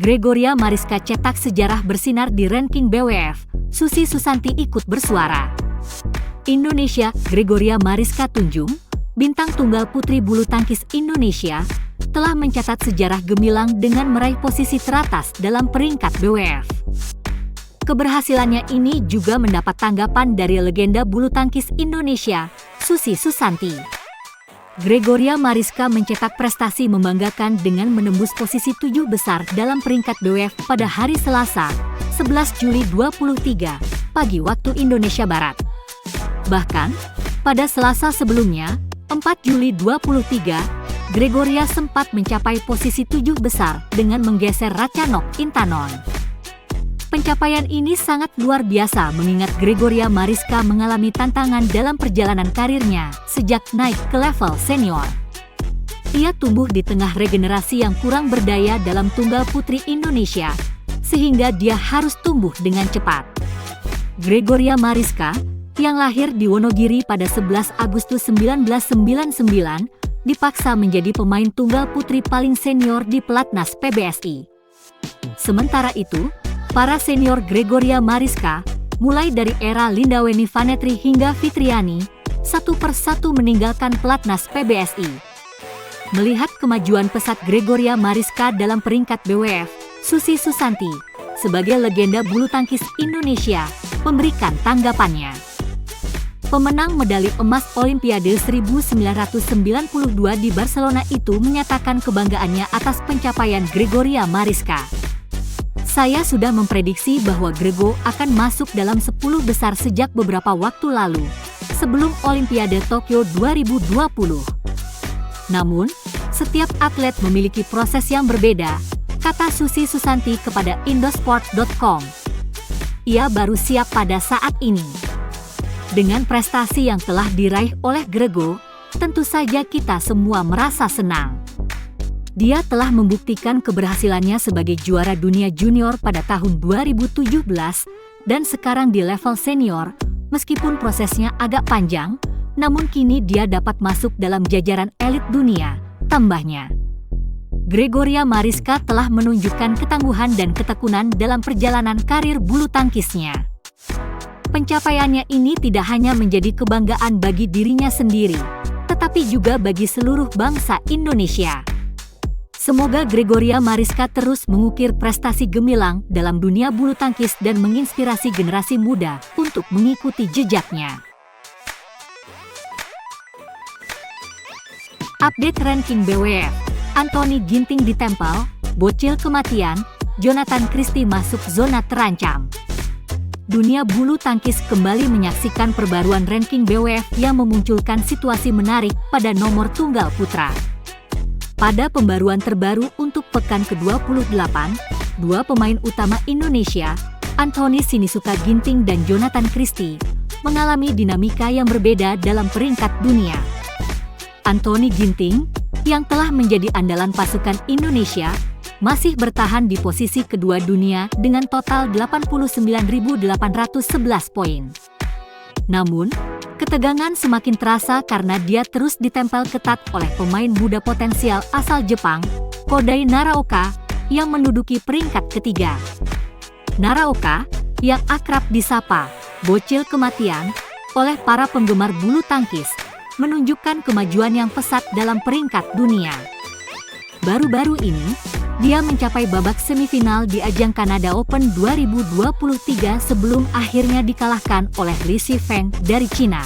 Gregoria Mariska cetak sejarah bersinar di ranking BWF. Susi Susanti ikut bersuara. Indonesia, Gregoria Mariska Tunjung, bintang tunggal putri bulu tangkis Indonesia, telah mencatat sejarah gemilang dengan meraih posisi teratas dalam peringkat BWF. Keberhasilannya ini juga mendapat tanggapan dari legenda bulu tangkis Indonesia, Susi Susanti. Gregoria Mariska mencetak prestasi membanggakan dengan menembus posisi 7 besar dalam peringkat BWF pada hari Selasa, 11 Juli 2023, pagi waktu Indonesia Barat. Bahkan, pada Selasa sebelumnya, 4 Juli 2023, Gregoria sempat mencapai posisi 7 besar dengan menggeser Ratchanok Intanon. Pencapaian ini sangat luar biasa mengingat Gregoria Mariska mengalami tantangan dalam perjalanan karirnya sejak naik ke level senior. Ia tumbuh di tengah regenerasi yang kurang berdaya dalam tunggal putri Indonesia, sehingga dia harus tumbuh dengan cepat. Gregoria Mariska, yang lahir di Wonogiri pada 11 Agustus 1999, dipaksa menjadi pemain tunggal putri paling senior di pelatnas PBSI. Sementara itu, para senior Gregoria Mariska, mulai dari era Linda Weni Vanetri hingga Fitriani, satu persatu meninggalkan pelatnas PBSI. Melihat kemajuan pesat Gregoria Mariska dalam peringkat BWF, Susi Susanti, sebagai legenda bulu tangkis Indonesia, memberikan tanggapannya. Pemenang medali emas Olimpiade 1992 di Barcelona itu menyatakan kebanggaannya atas pencapaian Gregoria Mariska. Saya sudah memprediksi bahwa Grego akan masuk dalam 10 besar sejak beberapa waktu lalu, sebelum Olimpiade Tokyo 2020. Namun, setiap atlet memiliki proses yang berbeda, kata Susi Susanti kepada Indosport.com. Ia baru siap pada saat ini. Dengan prestasi yang telah diraih oleh Grego, tentu saja kita semua merasa senang. Dia telah membuktikan keberhasilannya sebagai juara dunia junior pada tahun 2017 dan sekarang di level senior, meskipun prosesnya agak panjang, namun kini dia dapat masuk dalam jajaran elit dunia, tambahnya. Gregoria Mariska telah menunjukkan ketangguhan dan ketekunan dalam perjalanan karir bulu tangkisnya. Pencapaiannya ini tidak hanya menjadi kebanggaan bagi dirinya sendiri, tetapi juga bagi seluruh bangsa Indonesia. Semoga Gregoria Mariska terus mengukir prestasi gemilang dalam dunia bulu tangkis dan menginspirasi generasi muda untuk mengikuti jejaknya. Update ranking BWF, Anthony Ginting ditempel, bocil kematian, Jonathan Christie masuk zona terancam. Dunia bulu tangkis kembali menyaksikan perbaruan ranking BWF yang memunculkan situasi menarik pada nomor tunggal putra. Pada pembaruan terbaru untuk pekan ke-28, dua pemain utama Indonesia, Anthony Sinisuka Ginting dan Jonathan Christie, mengalami dinamika yang berbeda dalam peringkat dunia. Anthony Ginting, yang telah menjadi andalan pasukan Indonesia, masih bertahan di posisi kedua dunia dengan total 89.811 poin. Namun, ketegangan semakin terasa karena dia terus ditempel ketat oleh pemain muda potensial asal Jepang, Kodai Naraoka, yang menduduki peringkat ketiga. Naraoka, yang akrab disapa bocil kematian oleh para penggemar bulu tangkis, menunjukkan kemajuan yang pesat dalam peringkat dunia. Baru-baru ini, dia mencapai babak semifinal di ajang Canada Open 2023 sebelum akhirnya dikalahkan oleh Li Shifeng dari Cina.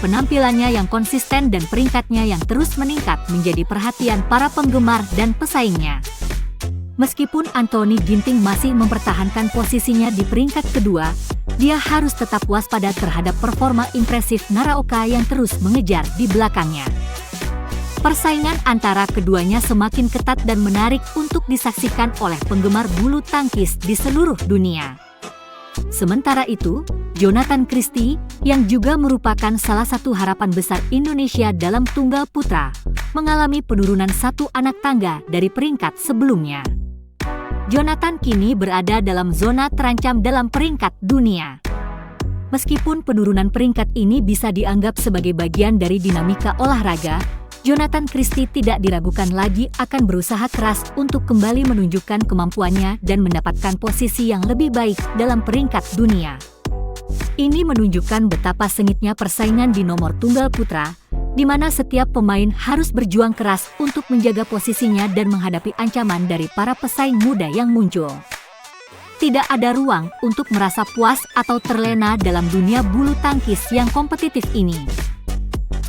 Penampilannya yang konsisten dan peringkatnya yang terus meningkat menjadi perhatian para penggemar dan pesaingnya. Meskipun Anthony Ginting masih mempertahankan posisinya di peringkat kedua, dia harus tetap waspada terhadap performa impresif Naraoka yang terus mengejar di belakangnya. Persaingan antara keduanya semakin ketat dan menarik untuk disaksikan oleh penggemar bulu tangkis di seluruh dunia. Sementara itu, Jonathan Christie, yang juga merupakan salah satu harapan besar Indonesia dalam tunggal putra, mengalami penurunan satu anak tangga dari peringkat sebelumnya. Jonathan kini berada dalam zona terancam dalam peringkat dunia. Meskipun penurunan peringkat ini bisa dianggap sebagai bagian dari dinamika olahraga, Jonathan Christie tidak diragukan lagi akan berusaha keras untuk kembali menunjukkan kemampuannya dan mendapatkan posisi yang lebih baik dalam peringkat dunia. Ini menunjukkan betapa sengitnya persaingan di nomor tunggal putra, di mana setiap pemain harus berjuang keras untuk menjaga posisinya dan menghadapi ancaman dari para pesaing muda yang muncul. Tidak ada ruang untuk merasa puas atau terlena dalam dunia bulu tangkis yang kompetitif ini.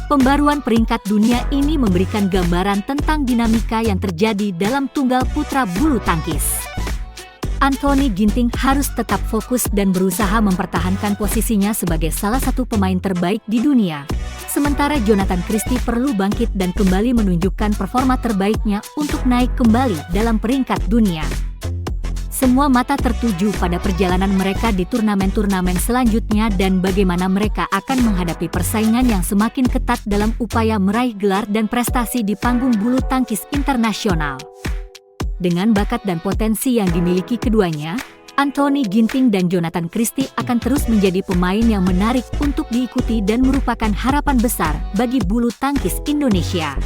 Pembaruan peringkat dunia ini memberikan gambaran tentang dinamika yang terjadi dalam tunggal putra bulu tangkis. Anthony Ginting harus tetap fokus dan berusaha mempertahankan posisinya sebagai salah satu pemain terbaik di dunia. Sementara Jonathan Christie perlu bangkit dan kembali menunjukkan performa terbaiknya untuk naik kembali dalam peringkat dunia. Semua mata tertuju pada perjalanan mereka di turnamen-turnamen selanjutnya dan bagaimana mereka akan menghadapi persaingan yang semakin ketat dalam upaya meraih gelar dan prestasi di panggung bulu tangkis internasional. Dengan bakat dan potensi yang dimiliki keduanya, Anthony Ginting dan Jonathan Christie akan terus menjadi pemain yang menarik untuk diikuti dan merupakan harapan besar bagi bulu tangkis Indonesia.